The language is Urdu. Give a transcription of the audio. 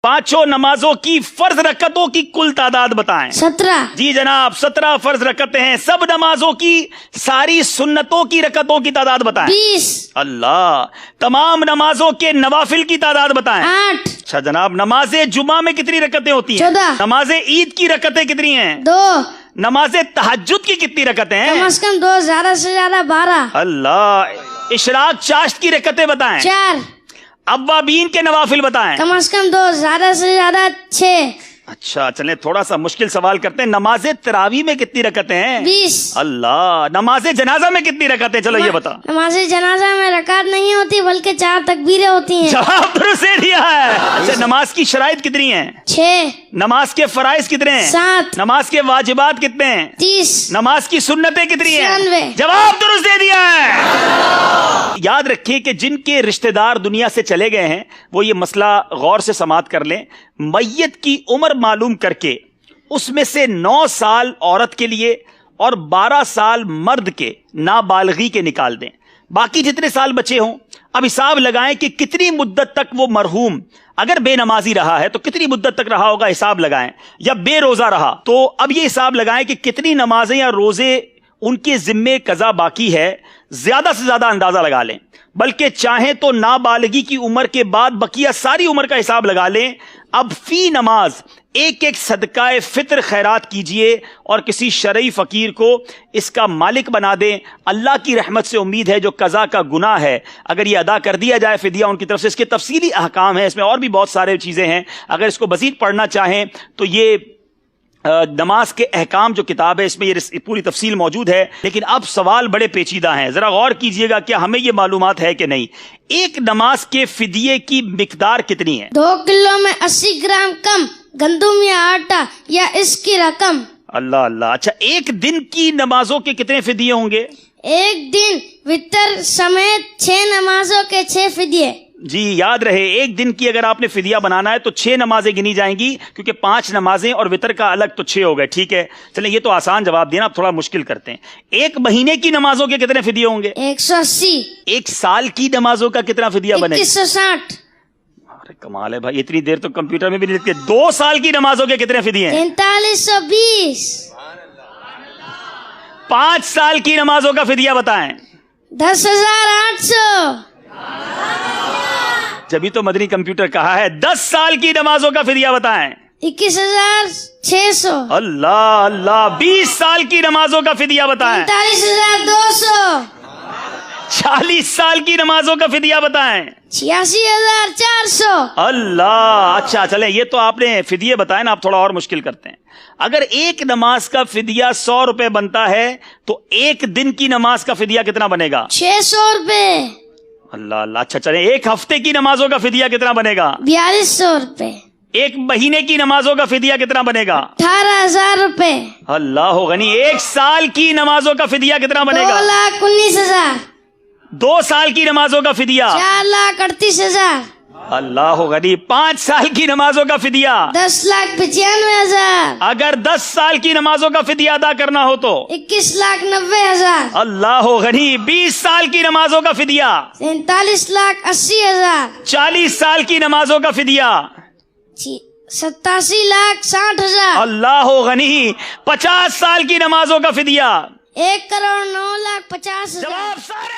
پانچوں نمازوں کی فرض رکعتوں کی کل تعداد بتائیں۔ 17۔ جی جناب، 17 فرض رکعتیں ہیں۔ سب نمازوں کی ساری سنتوں کی رکعتوں کی تعداد بتائیں۔ 20۔ اللہ۔ تمام نمازوں کے نوافل کی تعداد بتائیں۔ 8۔ اچھا جناب، نماز جمعہ میں کتنی رکعتیں ہوتی ہیں؟ 14۔ نماز عید کی رکعتیں کتنی ہیں؟ 2۔ نماز تہجد کی کتنی رکعتیں کم ہیں؟ از کم 2، زیادہ سے زیادہ 12۔ اللہ۔ اشراق چاشت کی رکعتیں بتائیں۔ 4۔ اوابین کے نوافل بتائیں۔ کم از کم 2، زیادہ سے زیادہ 6۔ اچھا چلیں تھوڑا سا مشکل سوال کرتے ہیں، نماز تراویح میں کتنی رکعتیں ہیں؟ 20۔ اللہ۔ نماز جنازہ میں کتنی رکعتیں؟ چلو یہ بتا۔ نماز جنازہ میں رکعت نہیں ہوتی بلکہ 4 تکبیریں ہوتی ہیں۔ جواب درست دے دیا ہے۔ اچھا نماز کی شرائط کتنی ہیں؟ 6۔ نماز کے فرائض کتنے ہیں؟ 7۔ نماز کے واجبات کتنے ہیں؟ 30۔ نماز کی سنتیں کتنی ہیں؟ 96۔ جواب درست دے دیا ہے۔ یاد رکھیے کہ جن کے رشتہ دار دنیا سے چلے گئے ہیں وہ یہ مسئلہ غور سے سماعت کر لیں۔ میت کی عمر معلوم کر کے اس میں سے 9 سال عورت کے لیے اور 12 سال مرد کے نابالغی کے نکال دیں۔ باقی جتنے سال بچے ہوں اب حساب لگائیں کہ کتنی مدت تک وہ مرحوم اگر بے نمازی رہا ہے تو کتنی مدت تک رہا ہوگا، حساب لگائیں، یا بے روزہ رہا تو اب یہ حساب لگائیں کہ کتنی نمازیں یا روزے ان کے ذمے قضا باقی ہے۔ زیادہ سے زیادہ اندازہ لگا لیں، بلکہ چاہیں تو نابالغی کی عمر کے بعد بقیہ ساری عمر کا حساب لگا لیں۔ اب فی نماز ایک ایک صدقہ فطر خیرات کیجئے اور کسی شرعی فقیر کو اس کا مالک بنا دیں۔ اللہ کی رحمت سے امید ہے جو قضا کا گناہ ہے اگر یہ ادا کر دیا جائے فدیہ ان کی طرف سے، اس کے تفصیلی احکام ہیں، اس میں اور بھی بہت سارے چیزیں ہیں، اگر اس کو مزید پڑھنا چاہیں تو یہ نماز کے احکام جو کتاب ہے اس میں یہ پوری تفصیل موجود ہے۔ لیکن اب سوال بڑے پیچیدہ ہیں، ذرا غور کیجئے گا کہ ہمیں یہ معلومات ہے کہ نہیں۔ ایک نماز کے فدیے کی مقدار کتنی ہے؟ 2 کلو میں 80 گرام کم گندم یا آٹا یا اس کی رقم۔ اللہ اللہ۔ اچھا ایک دن کی نمازوں کے کتنے فدیے ہوں گے؟ ایک دن وتر سمیت 6 نمازوں کے 6 فدیے۔ جی یاد رہے، ایک دن کی اگر آپ نے فدیہ بنانا ہے تو 6 نمازیں گنی جائیں گی، کیونکہ 5 نمازیں اور وتر کا الگ تو 6 ہو گئے۔ ٹھیک ہے چلیں یہ تو آسان جواب دینا، اب تھوڑا مشکل کرتے ہیں۔ ایک مہینے کی نمازوں کے کتنے فدیے ہوں گے؟ 180۔ ایک سال کی نمازوں کا کتنا فدیہ بنے گا؟ 2160۔ ارے کمال ہے بھائی، اتنی دیر تو کمپیوٹر میں بھی نہیں لکھتے۔ 2 سال کی نمازوں کے کتنے فدیے ہیں؟ 4320۔ 5 سال کی نمازوں کا فدیہ بتائیں۔ 10800۔ جبھی تو مدنی کمپیوٹر کہا ہے۔ 10 سال کی نمازوں کا فدیہ بتائیں۔ 21600۔ اللہ اللہ۔ 20 سال کی نمازوں کا فدیہ بتائیں۔ 45200۔ 40 سال کی نمازوں کا فدیہ بتائیں۔ 86400۔ اللہ۔ اچھا چلیں یہ تو آپ نے فدیے بتائے نا، آپ تھوڑا اور مشکل کرتے ہیں۔ اگر ایک نماز کا فدیہ 100 روپے بنتا ہے تو ایک دن کی نماز کا فدیہ کتنا بنے گا؟ 600 روپے۔ اللہ اللہ۔ اچھا چلیں ایک ہفتے کی نمازوں کا فدیہ کتنا بنے گا؟ 4200 روپے۔ ایک مہینے کی نمازوں کا فدیہ کتنا بنے گا؟ 18000 روپے۔ اللہ غنی۔ ایک سال کی نمازوں کا فدیہ کتنا بنے گا؟ 2,19,000۔ 2 سال کی نمازوں کا فدیہ؟ 4,38,000۔ اللہ غنی۔ 5 سال کی نمازوں کا فدیہ؟ 10,95,000۔ اگر 10 سال کی نمازوں کا فدیہ ادا کرنا ہو تو 21,90,000۔ اللہ غنی۔ 20 سال کی نمازوں کا فدیہ؟ 43,80,000۔ 40 سال کی نمازوں کا فدیہ؟ 87,60,000۔ اللہ غنی۔ 50 سال کی نمازوں کا فدیہ؟ 1,09,50,000۔ جواب سارے